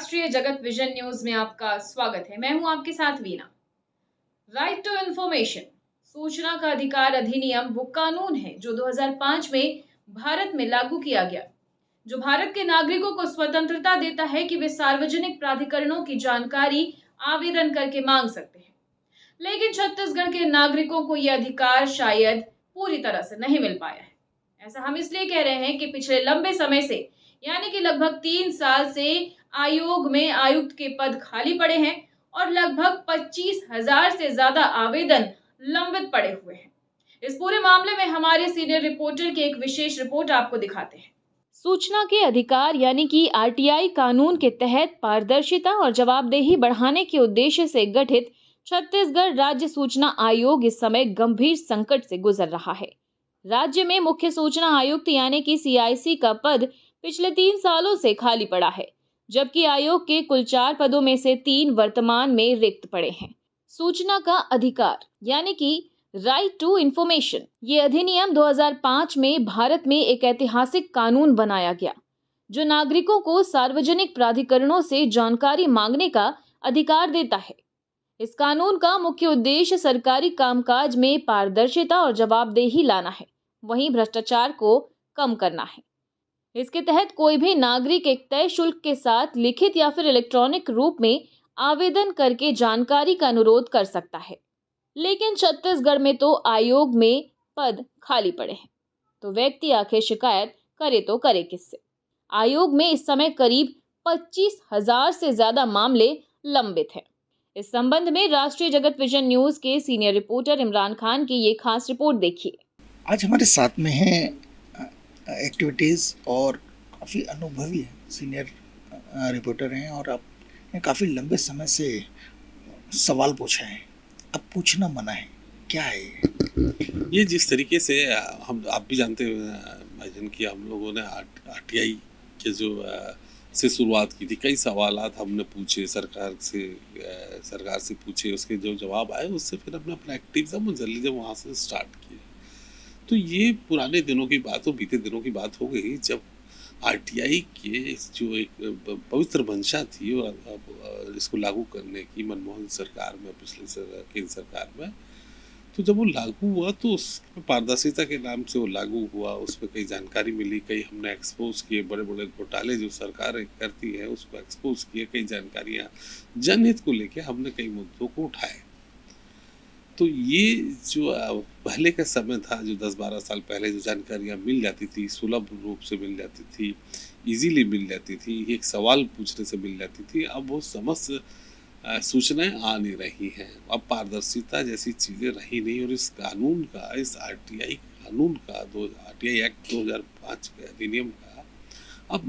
राष्ट्रीय जगत vision news में आपका स्वागत है। मैं हूं आपके साथ वीना। राइट टू इंफॉर्मेशन, सूचना का अधिकार अधिनियम वो कानून है जो 2005 में भारत में लागू किया गया, जो भारत के नागरिकों को स्वतंत्रता देता है कि वे सार्वजनिक प्राधिकरणों की जानकारी आवेदन करके मांग सकते हैं। लेकिन छत्तीसगढ़ के नागरिकों को यह अधिकार शायद पूरी तरह से नहीं मिल पाया है। ऐसा हम इसलिए कह रहे हैं कि पिछले लंबे समय से, यानी कि लगभग 3 साल से आयोग में आयुक्त के पद खाली पड़े हैं और लगभग 25,000 से ज्यादा आवेदन लंबित पड़े हुए हैं। इस पूरे मामले में हमारे सीनियर रिपोर्टर की एक विशेष रिपोर्ट आपको दिखाते हैं। सूचना के अधिकार यानी कि आरटीआई कानून के तहत पारदर्शिता और जवाबदेही बढ़ाने के उद्देश्य से गठित छत्तीसगढ़ राज्य सूचना आयोग इस समय गंभीर संकट से गुजर रहा है। राज्य में मुख्य सूचना आयुक्त यानी कि सीआईसी का पद पिछले 3 सालों से खाली पड़ा है, जबकि आयोग के कुल 4 पदों में से 3 वर्तमान में रिक्त पड़े हैं। सूचना का अधिकार यानी कि राइट टू इंफॉर्मेशन, ये अधिनियम 2005 में भारत में एक ऐतिहासिक कानून बनाया गया, जो नागरिकों को सार्वजनिक प्राधिकरणों से जानकारी मांगने का अधिकार देता है। इस कानून का मुख्य उद्देश्य सरकारी कामकाज में पारदर्शिता और जवाबदेही लाना है, वहीं भ्रष्टाचार को कम करना है। इसके तहत कोई भी नागरिक एक तय शुल्क के साथ लिखित या फिर इलेक्ट्रॉनिक रूप में आवेदन करके जानकारी का अनुरोध कर सकता है। लेकिन छत्तीसगढ़ में तो आयोग में पद खाली पड़े हैं, तो व्यक्ति आखिर शिकायत करे तो करे किससे? आयोग में इस समय करीब 25,000 से ज्यादा मामले लंबित हैं। इस संबंध में राष्ट्रीय जगत विजन न्यूज के सीनियर रिपोर्टर इमरान खान की ये खास रिपोर्ट देखिए। आज हमारे साथ में हैं एक्टिविटीज़ और काफ़ी अनुभवी हैं, सीनियर रिपोर्टर हैं और आपने काफ़ी लंबे समय से सवाल पूछा है, अब पूछना मना है, क्या है ये जिस तरीके से हम आप भी जानते हैं कि हम लोगों ने आरटीआई के जो से शुरुआत की थी। कई सवालात हमने पूछे सरकार से पूछे, उसके जो जवाब आए उससे फिर हमने अपना एक्टिविज्म जल्दी जब वहाँ से स्टार्ट किया। तो ये पुराने दिनों की बात हो, बीते दिनों की बात हो गई, जब आरटीआई के जो एक पवित्र मंशा थी और इसको लागू करने की मनमोहन सरकार में, पिछले केंद्र सरकार में, तो जब वो लागू हुआ तो उसमें पारदर्शिता के नाम से वो लागू हुआ, उसमें कई जानकारी मिली, कई हमने एक्सपोज किए, बड़े बड़े घोटाले जो सरकार करती है उसको एक्सपोज किए, कई जानकारियाँ जनहित को लेके हमने कई मुद्दों को उठाए। तो ये जो पहले का समय था, जो 10-12 साल पहले जो जानकारियाँ मिल जाती थी, सुलभ रूप से मिल जाती थी, इजीली मिल जाती थी, एक सवाल पूछने से मिल जाती थी, अब वो समस्त सूचनाएं आ नहीं रही हैं। अब पारदर्शिता जैसी चीज़ें रही नहीं और इस कानून का, इस आरटीआई कानून का, आरटीआई एक्ट 2005 के अधिनियम का अब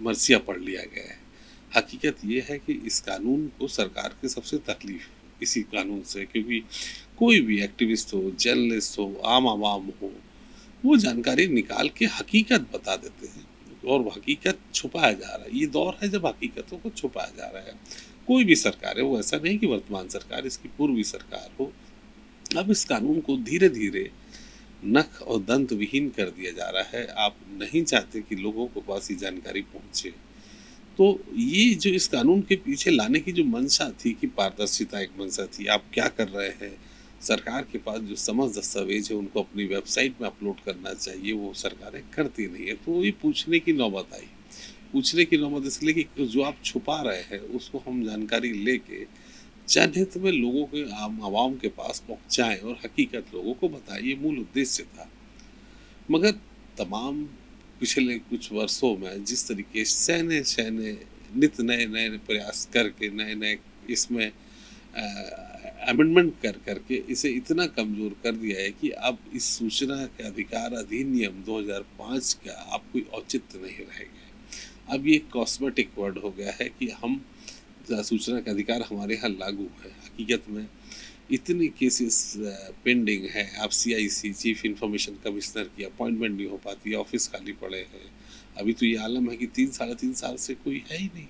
मर्सिया पढ़ लिया गया है। हकीकत ये है कि इस कानून को सरकार के सबसे तकलीफ इसी कानून से, क्योंकि कोई भी एक्टिविस्ट हो, जर्नलिस्ट हो, आम आवाम हो, वो जानकारी निकाल के हकीकत बता देते हैं और हकीकत छुपाया जा रहा है। ये दौर है जब हकीकतों को छुपाया जा रहा है। कोई भी सरकार है, वो ऐसा नहीं कि वर्तमान सरकार, इसकी पूर्वी सरकार हो, अब इस कानून को धीरे धीरे नख और दंत विहीन कर दिया जा रहा है। आप नहीं चाहते कि लोगों को पास ये जानकारी पहुँचे। तो ये जो इस कानून के पीछे लाने की जो मंशा थी कि पारदर्शिता एक मंशा थी, आप क्या कर रहे हैं, सरकार के पास जो समस्त दस्तावेज है उनको अपनी वेबसाइट में अपलोड करना चाहिए, वो सरकारें करती नहीं है। तो ये पूछने की नौबत आई। पूछने की नौबत इसलिए कि जो आप छुपा रहे हैं उसको हम जानकारी लेके जनहित में लोगों के, आम आवाम के पास पहुँचाएँ और हकीकत लोगों को बताएं, ये मूल उद्देश्य था। मगर तमाम पिछले कुछ वर्षों में जिस तरीके से नित नए प्रयास करके, नए इसमें अमेंडमेंट करके इसे इतना कमज़ोर कर दिया है कि अब इस सूचना के अधिकार अधिनियम 2005 का अब कोई औचित्य नहीं रह गया। अब ये कॉस्मेटिक वर्ड हो गया है कि हम सूचना का अधिकार हमारे यहाँ लागू है। हकीकत में इतनी केसेस पेंडिंग है। आप सीआईसी, चीफ इंफॉर्मेशन कमिश्नर की अपॉइंटमेंट नहीं हो पाती, ऑफिस खाली पड़े हैं। अभी तो ये आलम है कि 3-3.5 साल से कोई है ही नहीं।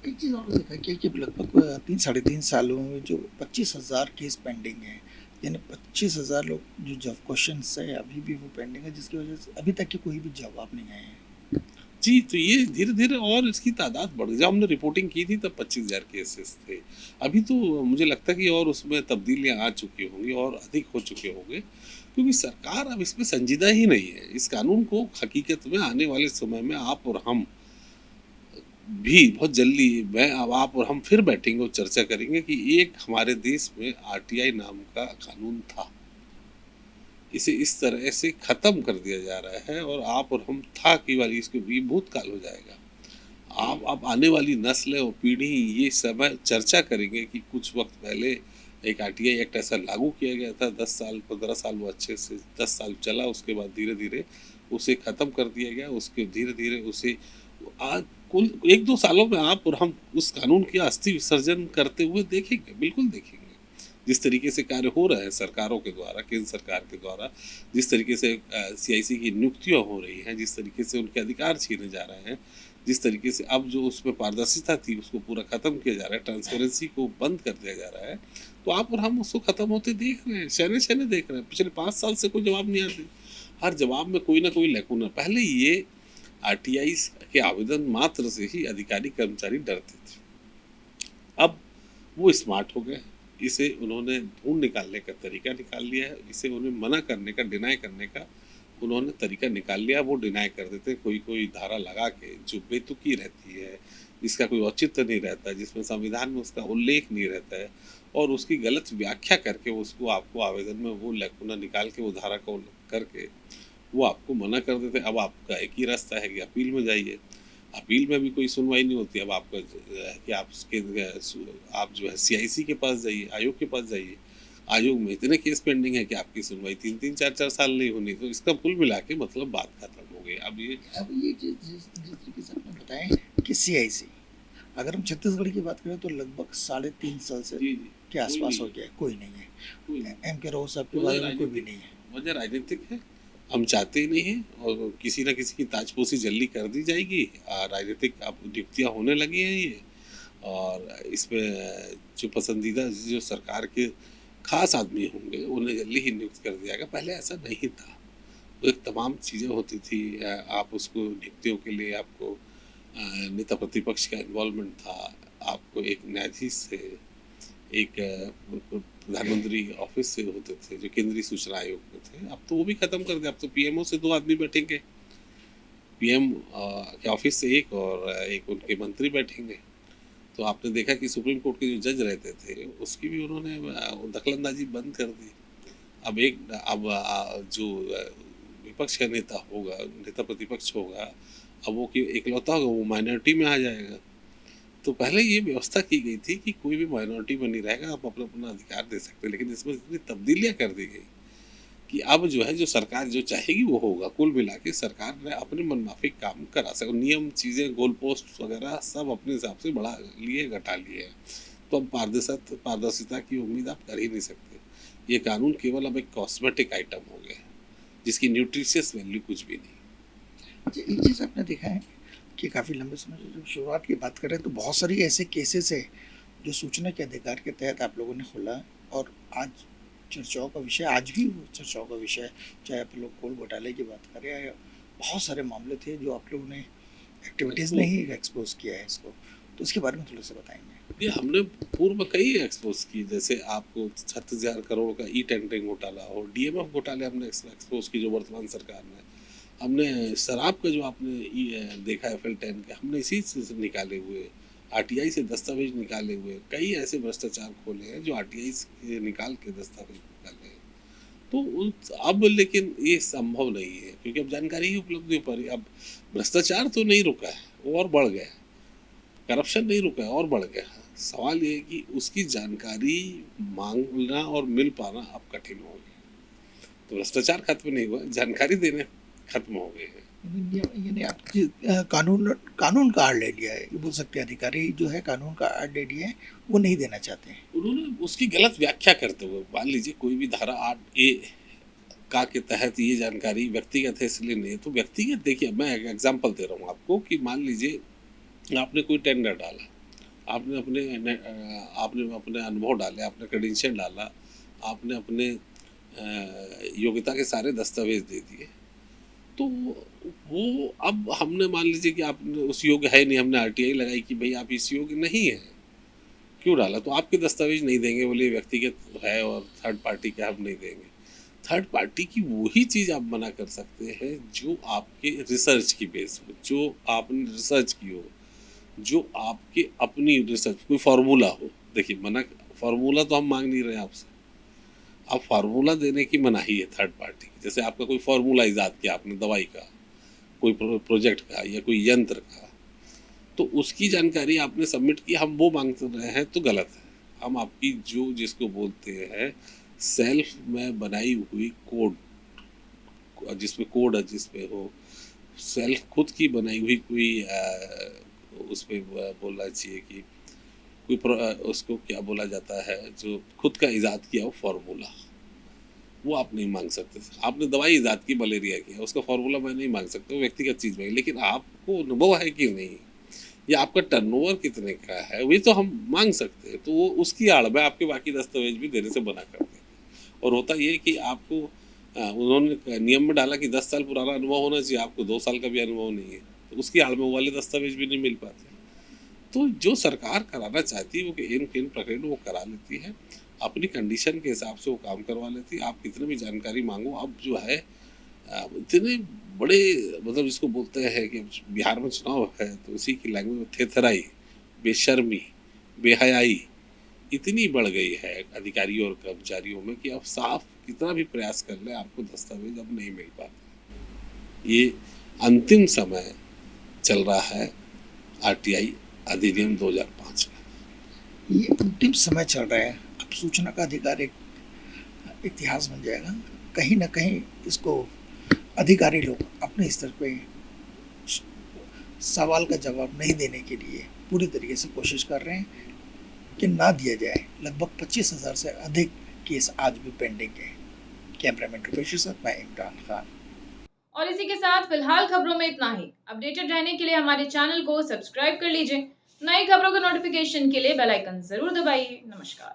एक चीज़ और देखा कि लगभग 3-3.5 सालों में जो 25,000 केस पेंडिंग है, यानी 25,000 लोग जो जब क्वेश्चन है अभी भी वो पेंडिंग है, जिसकी वजह से अभी तक के कोई भी जवाब नहीं आए हैं। जी, तो ये धीरे-धीरे और इसकी तादाद बढ़ गई। जब हमने रिपोर्टिंग की थी तब 25,000 केसेस थे। अभी तो मुझे लगता है कि और उसमें तब्दीलियाँ आ चुकी होंगी और अधिक हो चुके होंगे, क्योंकि सरकार अब इसमें संजीदा ही नहीं है। इस कानून को हकीकत में आने वाले समय में आप और हम भी बहुत जल्दी, मैं अब आप और हम फिर बैठेंगे और चर्चा करेंगे कि एक हमारे देश में आरटीआई नाम का कानून था। इसे इस तरह से ख़त्म कर दिया जा रहा है और आप और हम था की वाली इसके ये भूतकाल हो जाएगा। आप अब आने वाली नस्ल और पीढ़ी ये समय चर्चा करेंगे कि कुछ वक्त पहले एक आरटीआई एक्ट ऐसा लागू किया गया था, 10 साल 15 साल वो अच्छे से 10 साल चला, उसके बाद धीरे धीरे उसे ख़त्म कर दिया गया। उसके धीरे धीरे उसे आज कुल 1-2 सालों में आप और हम उस कानून की अस्थि विसर्जन करते हुए देखेंगे, बिल्कुल देखेंगे। जिस तरीके से कार्य हो रहे हैं सरकारों के द्वारा, केंद्र सरकार के द्वारा, जिस तरीके से सीआईसी की नियुक्तियाँ हो रही हैं, जिस तरीके से उनके अधिकार छीने जा रहे हैं, जिस तरीके से अब जो उसमें पारदर्शिता थी उसको पूरा ख़त्म किया जा रहा है, ट्रांसपेरेंसी को बंद कर दिया जा रहा है, तो आप और हम उसको ख़त्म होते देख रहे हैं, शहने-शहने देख रहे हैं। पिछले 5 साल से कोई जवाब नहीं आते। हर जवाब में कोई ना कोई लैकुना। पहले ये आरटीआई के आवेदन मात्र से ही अधिकारी कर्मचारी डरते थे। अब वो स्मार्ट हो गए। इसे उन्होंने ढूंढ निकालने का तरीका निकाल लिया है। इसे उन्हें मना करने का, डिनाई करने का उन्होंने तरीका निकाल लिया। वो डिनाई कर देते हैं कोई कोई धारा लगा के जो बेतुकी रहती है, जिसका कोई औचित्य नहीं रहता है, जिसमें संविधान में उसका उल्लेख नहीं रहता है, और उसकी गलत व्याख्या करके उसको आपको आवेदन में वो लैकुना निकाल के वो धारा को करके वो आपको मना कर देते हैं। अब आपका एक ही रास्ता है कि अपील में जाइए। अपील में भी कोई सुनवाई नहीं होती। अब आपका कि आप जो है सीआईसी के पास जाइए, आयोग के पास जाइए। आयोग में इतने केस पेंडिंग है कि आपकी सुनवाई 3-3 4-4 साल नहीं होनी। तो इसका कुल मिला के मतलब बात खत्म हो गई। अब ये जिस तरीके से आपने बताया कि सीआईसी, अगर हम छत्तीसगढ़ की बात करें तो लगभग 3.5 साल से जी जी के आसपास हो गया है, कोई नहीं है। एम के राव साहब के बारे में कोई भी नहीं है। वजह राजनीतिक है। हम चाहते ही नहीं हैं और किसी न किसी की ताजपोशी जल्दी कर दी जाएगी। राजनीतिक अब नियुक्तियाँ होने लगी हैं ये, और इसमें जो पसंदीदा जो सरकार के खास आदमी होंगे उन्हें जल्दी ही नियुक्त कर दिया जाएगा। पहले ऐसा नहीं था। तो एक तमाम चीज़ें होती थी। आप उसको नियुक्तियों के लिए आपको नेता प्रतिपक्ष का इन्वॉल्वमेंट था, आपको एक न्यायाधीश से, एक प्रधानमंत्री ऑफिस से होते थे जो केंद्रीय सूचना आयोग में थे। अब तो वो भी खत्म कर दिया। अब तो पीएमओ से 2 आदमी बैठेंगे, पीएम के ऑफिस से एक और एक उनके मंत्री बैठेंगे। तो आपने देखा कि सुप्रीम कोर्ट के जो जज रहते थे उसकी भी उन्होंने दखलंदाजी बंद कर दी। अब जो विपक्ष का नेता होगा, नेता प्रतिपक्ष होगा, अब वो कि इकलौता होगा, वो माइनॉरिटी में आ जाएगा। तो पहले ये व्यवस्था की गई थी कि कोई भी माइनॉरिटी में नहीं रहेगा, आप अपना अपना अधिकार दे सकते हैं। लेकिन इसमें इतनी तब्दीलियाँ कर दी गई कि अब जो है जो सरकार जो चाहेगी वो होगा। कुल मिला के सरकार ने अपने मनमाफिक काम करा सके। नियम, चीज़ें, गोल पोस्ट वगैरह सब अपने हिसाब से बढ़ा लिए, घटा लिए हैं। तो अब पारदर्शिता की उम्मीद आप कर ही नहीं सकते। ये कानून केवल अब एक कॉस्मेटिक आइटम हो गया है जिसकी न्यूट्रिशियस वैल्यू कुछ भी नहीं। अच्छा, एक चीज़ आपने देखा है कि काफ़ी लंबे समय से जब शुरुआत की बात करें तो बहुत सारी ऐसे केसेस है जो सूचना के अधिकार के तहत आप लोगों ने खोला, और आज चर्चाओं का विषय, आज भी वो चर्चाओं का विषय है। चाहे आप लोग कोल घोटाले की बात करें या बहुत सारे मामले थे जो आप लोगों ने एक्टिविटीज़ ने ही एक्सपोज किया है इसको, तो उसके बारे में थोड़ा सा बताएंगे। ये हमने पूर्व में कई एक्सपोज की, जैसे आपको 36,000 करोड़ का ई टेंडरिंग घोटाला और डीएमएफ घोटाले हमने एक्सपोज की जो वर्तमान सरकार ने। हमने शराब का जो आपने देखा FL10 के, हमने इसी से निकाले हुए, आरटीआई से दस्तावेज निकाले हुए कई ऐसे भ्रष्टाचार खोले हैं जो आरटीआई से निकाल के दस्तावेज निकाले हैं। तो अब लेकिन ये संभव नहीं है क्योंकि अब जानकारी ही उपलब्ध नहीं हो पा रही। अब भ्रष्टाचार तो नहीं रुका है, वो और बढ़ गया। करप्शन नहीं रुका है, और बढ़ गया। सवाल ये है कि उसकी जानकारी मांगना और मिल पाना अब कठिन हो गया। तो भ्रष्टाचार खत्म नहीं हुआ, जानकारी देने खत्म हो गए हैं। यानी आप कानून का आड़ ले लिया है, ये बोल सकते हैं। अधिकारी जो है कानून का आड़ ले लिए हैं, वो नहीं देना चाहते हैं। उन्होंने उसकी गलत व्याख्या करते हुए, मान लीजिए कोई भी धारा 8A का के तहत ये जानकारी व्यक्तिगत है इसलिए नहीं, तो व्यक्तिगत देखिए, मैं एक एग्जाम्पल दे रहा हूँ आपको कि मान लीजिए आपने कोई टेंडर डाला, आपने अपने अनुभव डाले, आपने क्रेडेंशियल डाला, आपने अपने योग्यता के सारे दस्तावेज दे दिए, तो वो अब हमने मान लीजिए कि आपने उस योग्य है नहीं, हमने आरटीआई लगाई कि भाई आप इस योग्य नहीं है, क्यों डाला? तो आपके दस्तावेज नहीं देंगे, बोले व्यक्तिगत है और थर्ड पार्टी के हम नहीं देंगे। थर्ड पार्टी की वही चीज़ आप मना कर सकते हैं जो आपके रिसर्च की बेस हो, जो आपने रिसर्च की हो, जो आपके अपनी रिसर्च कोई फार्मूला हो। देखिए मना, फार्मूला तो हम मांग नहीं रहे हैं आपसे, आप फार्मूला देने की मनाही है थर्ड पार्टी की। जैसे आपका कोई फार्मूला ईजाद किया आपने दवाई का, कोई प्रोजेक्ट का या कोई यंत्र का, तो उसकी जानकारी आपने सबमिट की, हम वो मांग रहे हैं तो गलत है। हम आपकी जो जिसको बोलते हैं सेल्फ में बनाई हुई कोड, जिसमें कोड जिसमें हो, सेल्फ खुद की बनाई हुई कोई उस पर बोलना चाहिए कि कोई उसको क्या बोला जाता है, जो खुद का ईजाद किया हो फार्मूला, वो आप नहीं मांग सकते। आपने दवाई ईजाद की, मलेरिया की, उसका फार्मूला मैं नहीं मांग सकता, वो व्यक्तिगत चीज़ में। लेकिन आपको अनुभव है कि नहीं, या आपका टर्नओवर कितने का है, वही तो हम मांग सकते हैं। तो वो उसकी आड़ में आपके बाकी दस्तावेज भी देने से मना करते हैं। और होता ये कि आपको उन्होंने नियम में डाला कि 10 साल पुराना अनुभव होना चाहिए, आपको 2 साल का भी अनुभव नहीं है, तो उसकी आड़ में वो वाले दस्तावेज भी नहीं मिल पाते। तो जो सरकार कराना चाहती है वो इन इन प्रकरण वो करा लेती है, अपनी कंडीशन के हिसाब से वो काम करवा लेती है। आप कितने भी जानकारी मांगो, अब जो है इतने बड़े, मतलब जिसको बोलते हैं कि बिहार में चुनाव है तो उसी की लैंग्वेज में थेथराई, बेशर्मी, बेहयाई इतनी बढ़ गई है अधिकारियों और कर्मचारियों में कि अब साफ कितना भी प्रयास कर ले आपको दस्तावेज अब नहीं मिल पाते। ये अंतिम समय चल रहा है आरटीआई अधिनियम 2005 का। ये अंतिम समय चल रहा है, अब सूचना का अधिकार एक इतिहास बन जाएगा। कहीं ना कहीं इसको अधिकारी लोग अपने स्तर पे सवाल का जवाब नहीं देने के लिए पूरी तरीके से कोशिश कर रहे हैं कि ना दिया जाए। लगभग 25,000 से अधिक केस आज भी पेंडिंग है। कैमरामैन रुपेश के साथ मैं इमरान खान। और इसी के साथ फिलहाल खबरों में इतना ही। अपडेटेड रहने के लिए हमारे चैनल को सब्सक्राइब कर लीजिए। नई खबरों का नोटिफिकेशन के लिए बेल आइकन जरूर दबाइए। नमस्कार।